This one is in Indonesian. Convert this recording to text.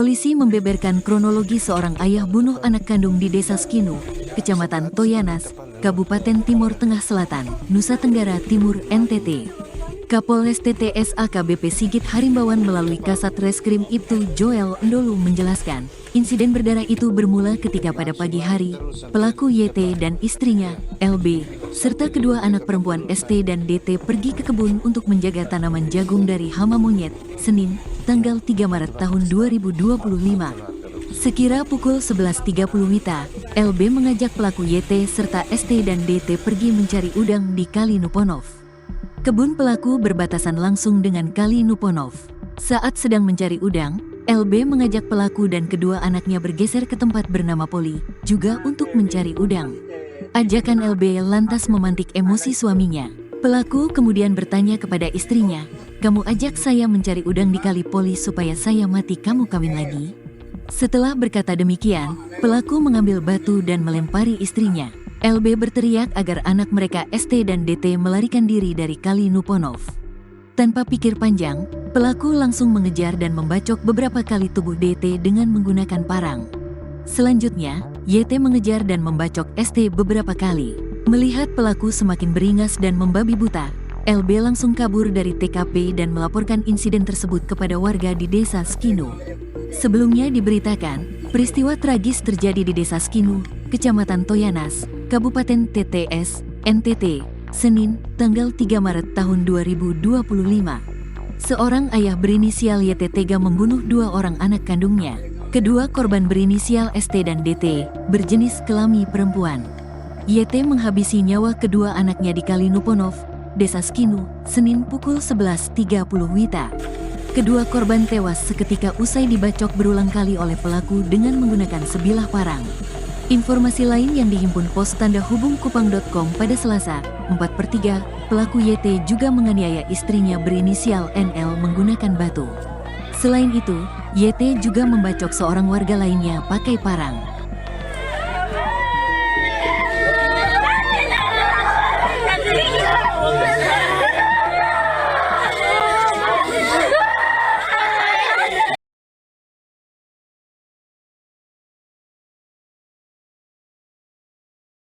Polisi membeberkan kronologi seorang ayah bunuh anak kandung di Desa Skinu, Kecamatan Toyanas, Kabupaten Timur Tengah Selatan, Nusa Tenggara Timur, NTT. Kapolres TTS AKBP Sigit Harimbawan melalui Kasat Reskrim Ibtu Joel Ndolu menjelaskan, insiden berdarah itu bermula ketika pada pagi hari, pelaku YT dan istrinya, LB, serta kedua anak perempuan ST dan DT pergi ke kebun untuk menjaga tanaman jagung dari hama monyet, Senin, tanggal 3 Maret tahun 2025. Sekira pukul 11.30 WITA, LB mengajak pelaku YT serta ST dan DT pergi mencari udang di Kali Nuponov. Kebun pelaku berbatasan langsung dengan Kali Nuponov. Saat sedang mencari udang, LB mengajak pelaku dan kedua anaknya bergeser ke tempat bernama Poli, juga untuk mencari udang. Ajakan LB lantas memantik emosi suaminya. Pelaku kemudian bertanya kepada istrinya, "Kamu ajak saya mencari udang di Kali Poli supaya saya mati, kamu kawin lagi?" Setelah berkata demikian, pelaku mengambil batu dan melempari istrinya. LB berteriak agar anak mereka ST dan DT melarikan diri dari Kali Nuponov. Tanpa pikir panjang, pelaku langsung mengejar dan membacok beberapa kali tubuh DT dengan menggunakan parang. Selanjutnya, YT mengejar dan membacok ST beberapa kali. Melihat pelaku semakin beringas dan membabi buta, LB langsung kabur dari TKP dan melaporkan insiden tersebut kepada warga di Desa Skinu. Sebelumnya diberitakan, peristiwa tragis terjadi di Desa Skinu, Kecamatan Toyanas, Kabupaten TTS, NTT, Senin, tanggal 3 Maret tahun 2025. Seorang ayah berinisial YT tega membunuh dua orang anak kandungnya. Kedua korban berinisial ST dan DT, berjenis kelamin perempuan. YT menghabisi nyawa kedua anaknya di Kali Nuponov, Desa Skinu, Senin pukul 11.30 WITA. Kedua korban tewas seketika usai dibacok berulang kali oleh pelaku dengan menggunakan sebilah parang. Informasi lain yang dihimpun pos tanda hubung kupang.com pada Selasa, 4/3, pelaku YT juga menganiaya istrinya berinisial NL menggunakan batu. Selain itu, YT juga membacok seorang warga lainnya pakai parang.